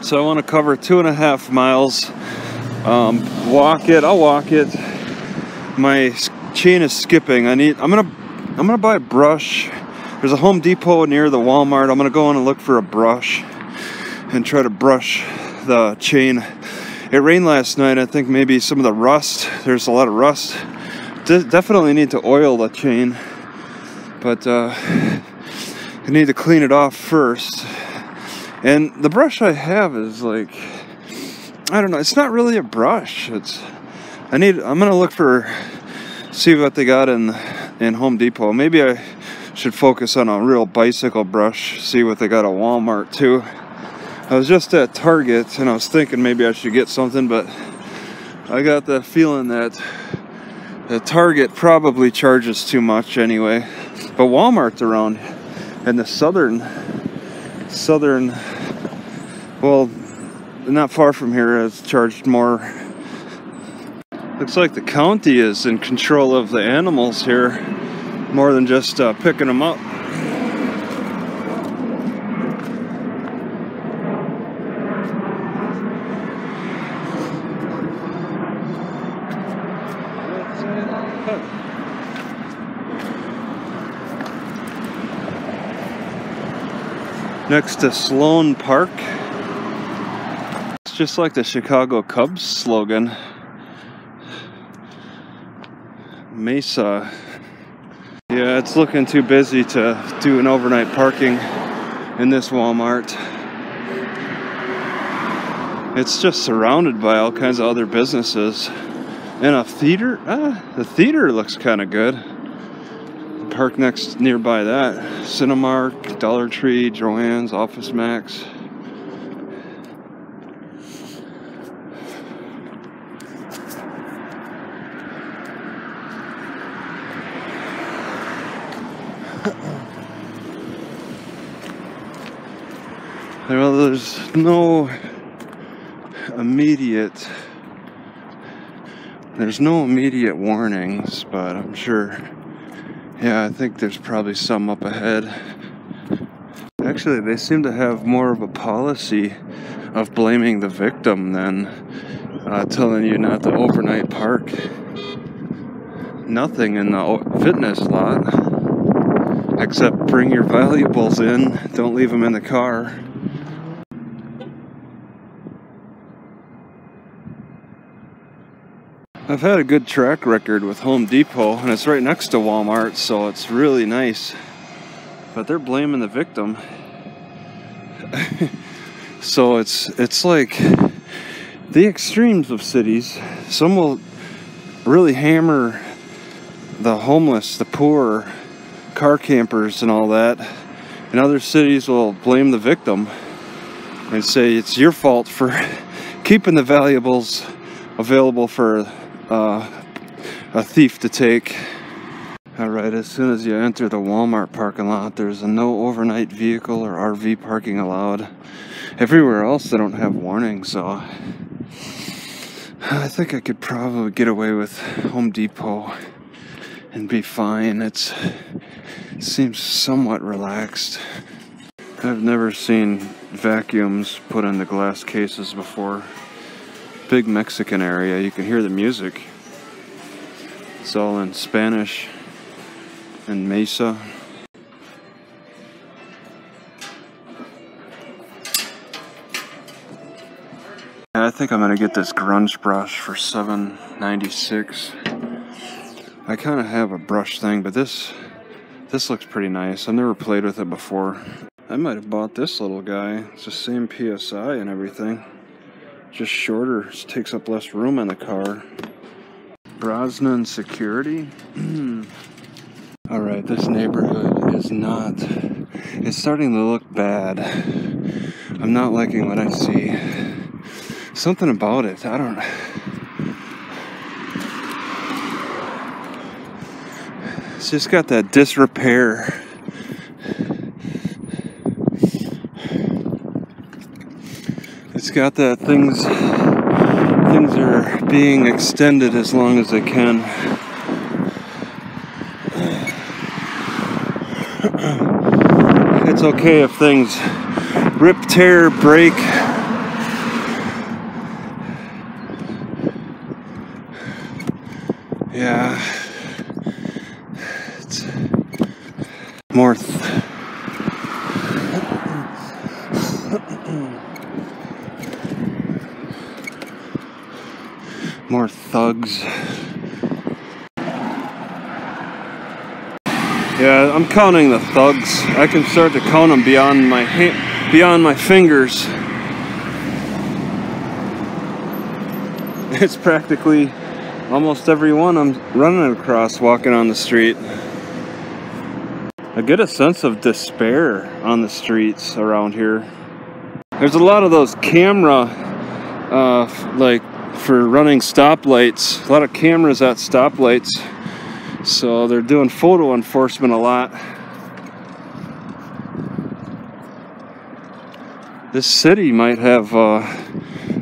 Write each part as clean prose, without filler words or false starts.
So I want to cover 2.5 miles. I'll walk it. My chain is skipping. I'm gonna buy a brush. There's a Home Depot near the Walmart. I'm gonna go in and look for a brush and try to brush the chain. It rained last night. I think maybe some of the rust. There's a lot of rust. Definitely need to oil the chain, but I need to clean it off first. And the brush I have is like, I don't know. It's not really a brush. I'm gonna look see what they got in Home Depot. Maybe I should focus on a real bicycle brush. See what they got at Walmart too. I was just at Target and I was thinking maybe I should get something, but I got the feeling that the Target probably charges too much anyway. But Walmart's around in the southern, well, not far from here, has charged more. Looks like the county is in control of the animals here, more than just picking them up. Next to Sloan Park. It's just like the Chicago Cubs slogan. Mesa. Yeah, it's looking too busy to do an overnight parking in this Walmart. It's just surrounded by all kinds of other businesses. And a theater. The theater looks kind of good. Park nearby that. Cinemark, Dollar Tree, Joann's, Office Max. Well, there's no immediate warnings, but I'm sure. Yeah, I think there's probably some up ahead. Actually, they seem to have more of a policy of blaming the victim than telling you not to overnight park. Nothing in the fitness lot, except bring your valuables in, don't leave them in the car. I've had a good track record with Home Depot, and it's right next to Walmart, so it's really nice. But they're blaming the victim. So it's like the extremes of cities. Some will really hammer the homeless, the poor, car campers and all that. And other cities will blame the victim and say it's your fault for keeping the valuables available for a thief to take. Alright, as soon as you enter the Walmart parking lot, there's a no overnight vehicle or RV parking allowed. Everywhere else they don't have warnings, so I think I could probably get away with Home Depot and be fine. It seems somewhat relaxed. I've never seen vacuums put in the glass cases before. Big Mexican area, you can hear the music. It's all in Spanish and Mesa. I think I'm gonna get this Grunge Brush for $7.96. I kind of have a brush thing, but this looks pretty nice. I've never played with it before. I might have bought this little guy. It's the same PSI and everything. Just shorter, it takes up less room in the car. Brosnan Security. Alright, this neighborhood is not, it's starting to look bad. I'm not liking what I see. Something about it, I don't know. It's just got that disrepair. It's got that things are being extended as long as they can. It's okay if things rip, tear, break, Yeah. It's more more thugs. Yeah, I'm counting the thugs. I can start to count them beyond my fingers. It's practically almost everyone I'm running across walking on the street. I get a sense of despair on the streets around here. There's a lot of those camera, like for running stoplights, a lot of cameras at stoplights. So they're doing photo enforcement a lot. This city might have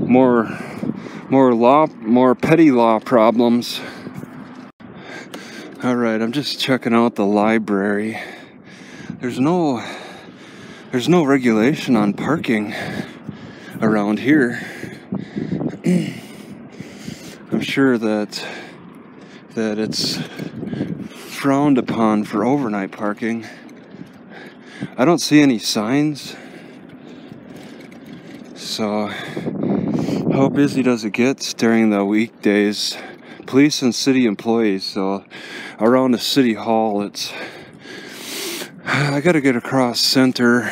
more petty law problems. All right, I'm just checking out the library. There's no regulation on parking around here. I'm sure that it's frowned upon for overnight parking. I don't see any signs. So how busy does it get during the weekdays? Police and city employees. So around the city hall, I gotta get across center,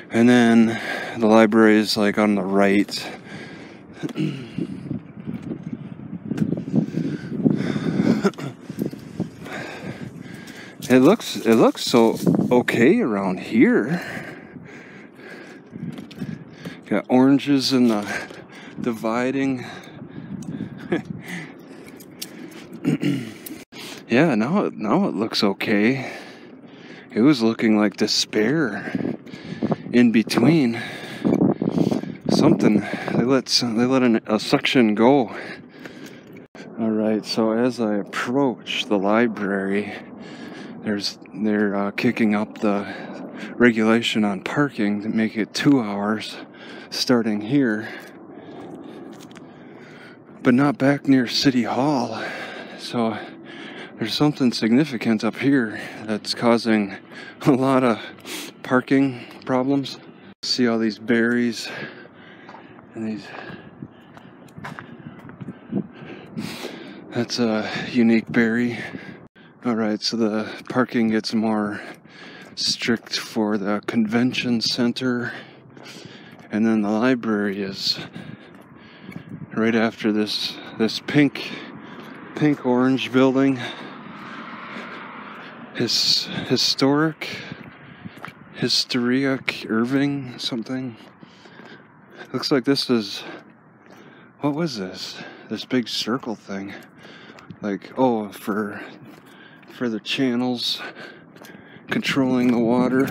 and then the library is like on the right. It looks so okay around here. Got oranges in the dividing. Yeah, now it looks okay. It was looking like despair in between. Something they let a section go. All right, so as I approach the library, they're kicking up the regulation on parking to make it 2 hours starting here, but not back near City Hall. So there's something significant up here that's causing a lot of parking problems. See all these berries and these. That's a unique berry. Alright, so the parking gets more strict for the convention center, and then the library is right after this pink orange building. Historic Irving something. Looks like this is, what was this big circle thing, like, oh, for the channels controlling the water.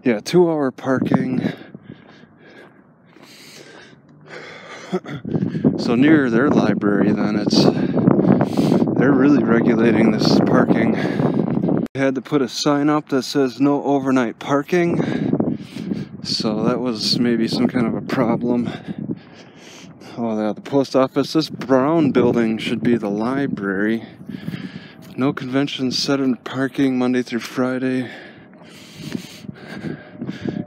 Yeah, 2 hour parking. So near their library, then they're really regulating this parking. They had to put a sign up that says no overnight parking. So that was maybe some kind of a problem. Oh, yeah, the post office. This brown building should be the library. No convention center parking Monday through Friday.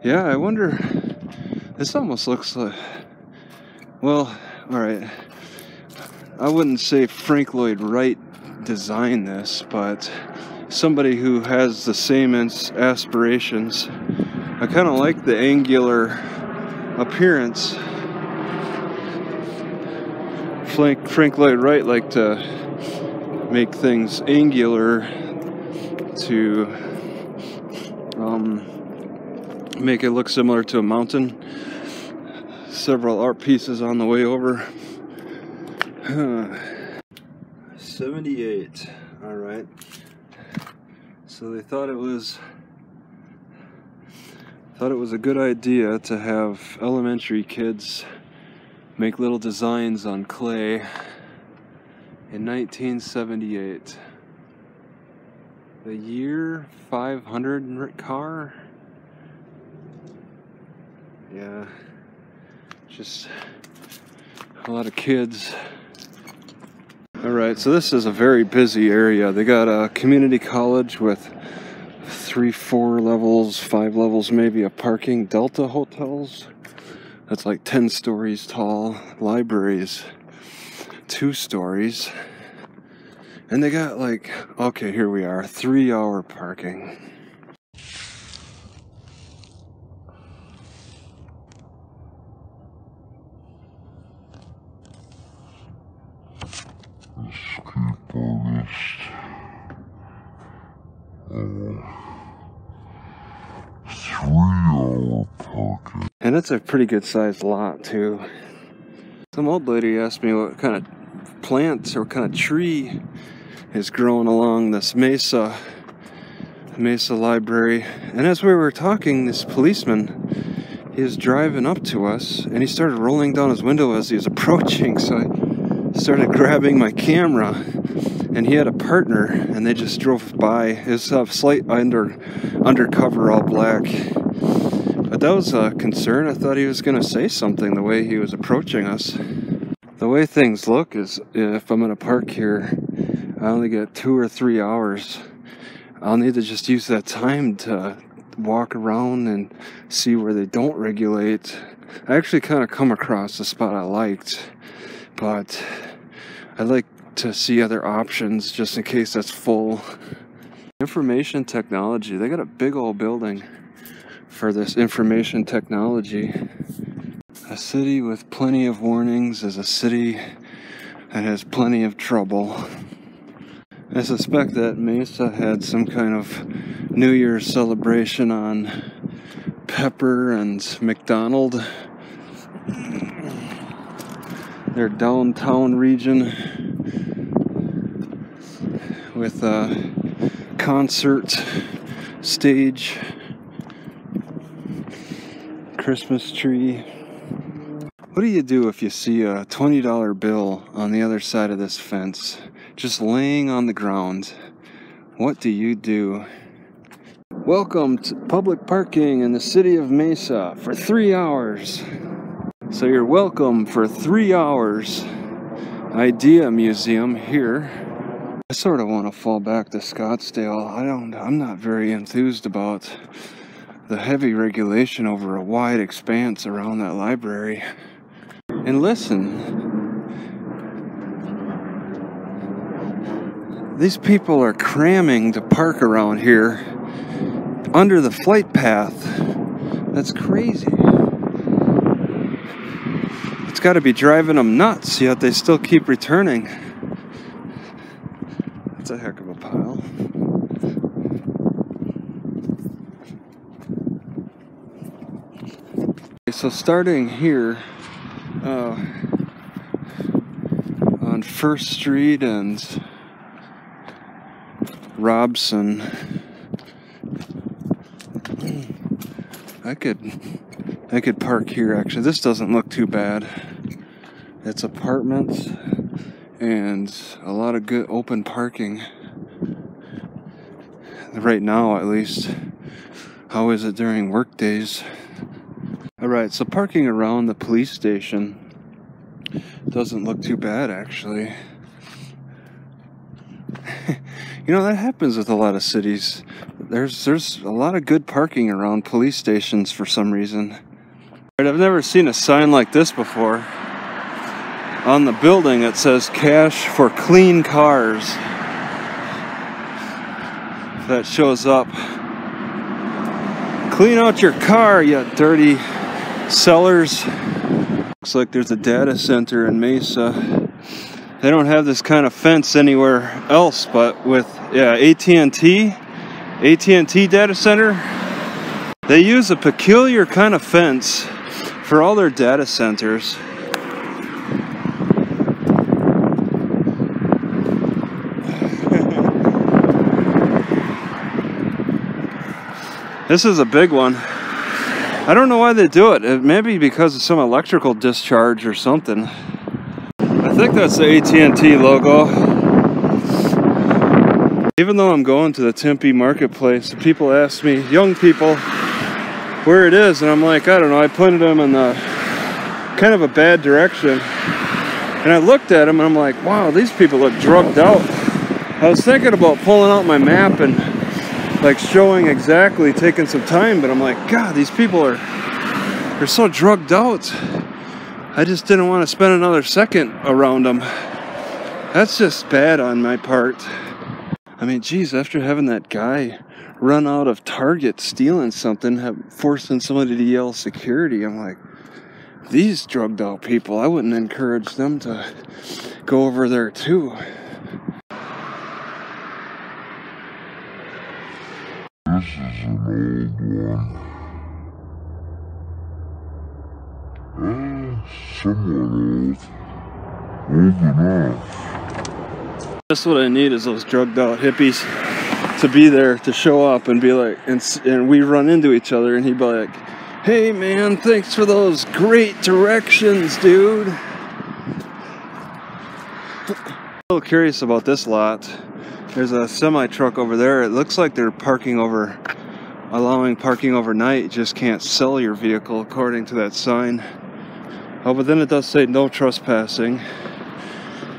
Yeah, I wonder. This almost looks like. Well, alright. I wouldn't say Frank Lloyd Wright designed this, but somebody who has the same aspirations. I kind of like the angular appearance. Frank Lloyd Wright liked to make things angular to make it look similar to a mountain. Several art pieces on the way over. 78. All right. So they thought it was a good idea to have elementary kids make little designs on clay in 1978. The year 500 car. Yeah, just a lot of kids. All Alright, so this is a very busy area. They got a community college with 3, 4 levels, 5 levels maybe of parking. Delta hotels, that's like 10 stories tall. Libraries, 2 stories. And they got like, okay, here we are, 3-hour parking. And it's a pretty good sized lot too. Some old lady asked me what kind of plants or what kind of tree is growing along this Mesa library. And as we were talking, this policeman, he was driving up to us and he started rolling down his window as he was approaching. So I started grabbing my camera, and he had a partner and they just drove by. It was a slight undercover, all black. But that was a concern. I thought he was going to say something the way he was approaching us. The way things look is, if I'm going to park here, I only get 2 or 3 hours. I'll need to just use that time to walk around and see where they don't regulate. I actually kind of come across a spot I liked, but I'd like to see other options just in case that's full. Information technology, they got a big old building for this information technology. A city with plenty of warnings is a city that has plenty of trouble. I suspect that Mesa had some kind of New Year's celebration on Pepper and McDonald. Their downtown region with a concert stage, Christmas tree. What do you do if you see a $20 bill on the other side of this fence, just laying on the ground? What do you do? Welcome to public parking in the city of Mesa for 3 hours. So you're welcome for 3 hours. Idea Museum here. I sort of want to fall back to Scottsdale. I'm not very enthused about the heavy regulation over a wide expanse around that library. And listen, these people are cramming to park around here under the flight path. That's crazy. It's got to be driving them nuts, yet they still keep returning. That's a heck of a pile. Okay, so starting here on First Street and Robson, I could park here actually. This doesn't look too bad. It's apartments and a lot of good open parking. Right now at least. How is it during work days? Alright, so parking around the police station doesn't look too bad actually. You know, that happens with a lot of cities. There's a lot of good parking around police stations for some reason. I've never seen a sign like this before. On the building it says cash for clean cars. That shows up. Clean out your car, you dirty sellers. Looks like there's a data center in Mesa. They don't have this kind of fence anywhere else, but with AT&T data center, they use a peculiar kind of fence for all their data centers. This is a big one. I don't know why they do it. It may be because of some electrical discharge or something. I think that's the AT&T logo. Even though I'm going to the Tempe Marketplace, people ask me, young people, where it is, and I'm like, I don't know. I pointed them in the kind of a bad direction. And I looked at them and I'm like, wow, these people look drugged out. I was thinking about pulling out my map and like showing exactly, taking some time, but I'm like, God, these people they're so drugged out. I just didn't want to spend another second around them. That's just bad on my part. I mean, geez, after having that guy run out of Target stealing something, forcing somebody to yell security, I'm like, these drugged out people, I wouldn't encourage them to go over there too. This is an old one. Somewhat old. Old enough. That's what I need, is those drugged out hippies to be there, to show up and be like, and we run into each other and he'd be like, hey man, thanks for those great directions, dude. I'm a little curious about this lot. There's a semi truck over there. It looks like they're allowing parking overnight. Just can't sell your vehicle according to that sign. Oh, but then it does say no trespassing.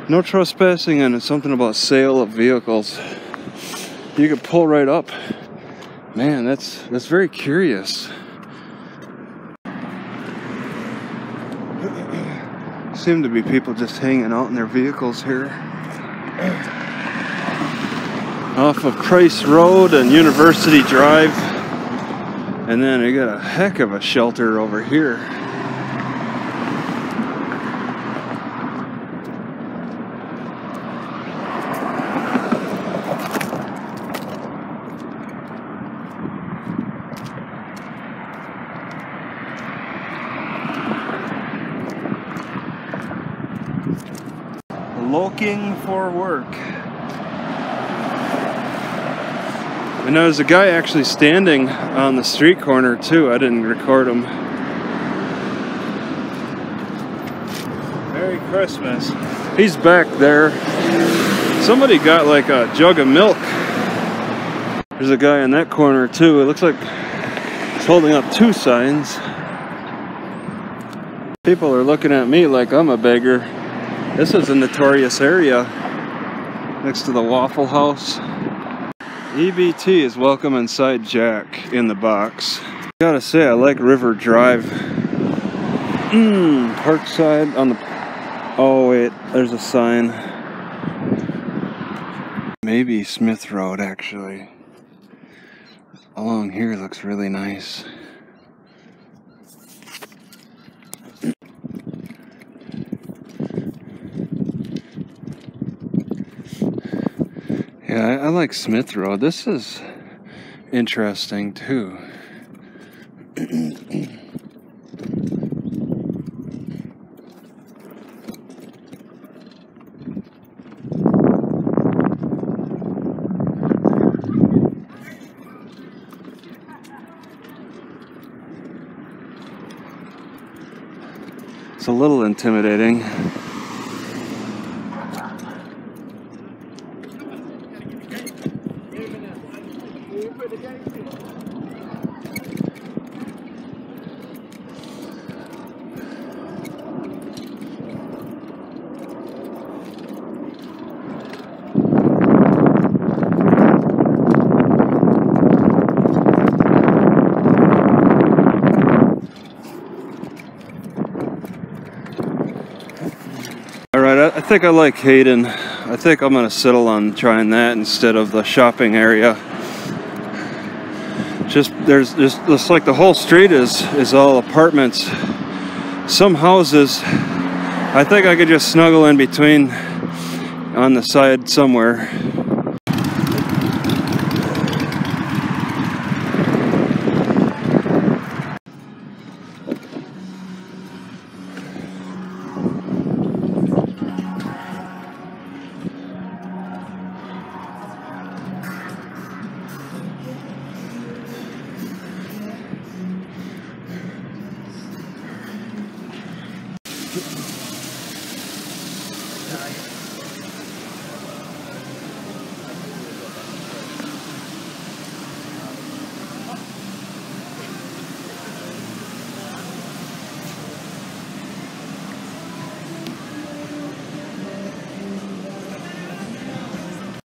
No trespassing, and it's something about sale of vehicles. You could pull right up. Man, that's very curious. Seem to be people just hanging out in their vehicles here. Off of Price Road and University Drive. And then they got a heck of a shelter over here. Loking for work. And there's a guy actually standing on the street corner too. I didn't record him. Merry Christmas. He's back there. Somebody got like a jug of milk. There's a guy in that corner too. It looks like he's holding up two signs. People are looking at me like I'm a beggar. This is a notorious area next to the Waffle House. EBT is welcome inside Jack in the box. Gotta say, I like River Drive. Parkside on the... Oh wait, there's a sign. Maybe Smith Road, actually. Along here looks really nice. Yeah, I like Smith Road. This is interesting too. It's a little intimidating. I think I like Hayden. I think I'm gonna settle on trying that instead of the shopping area. It's like the whole street is all apartments. Some houses, I think I could just snuggle in between on the side somewhere.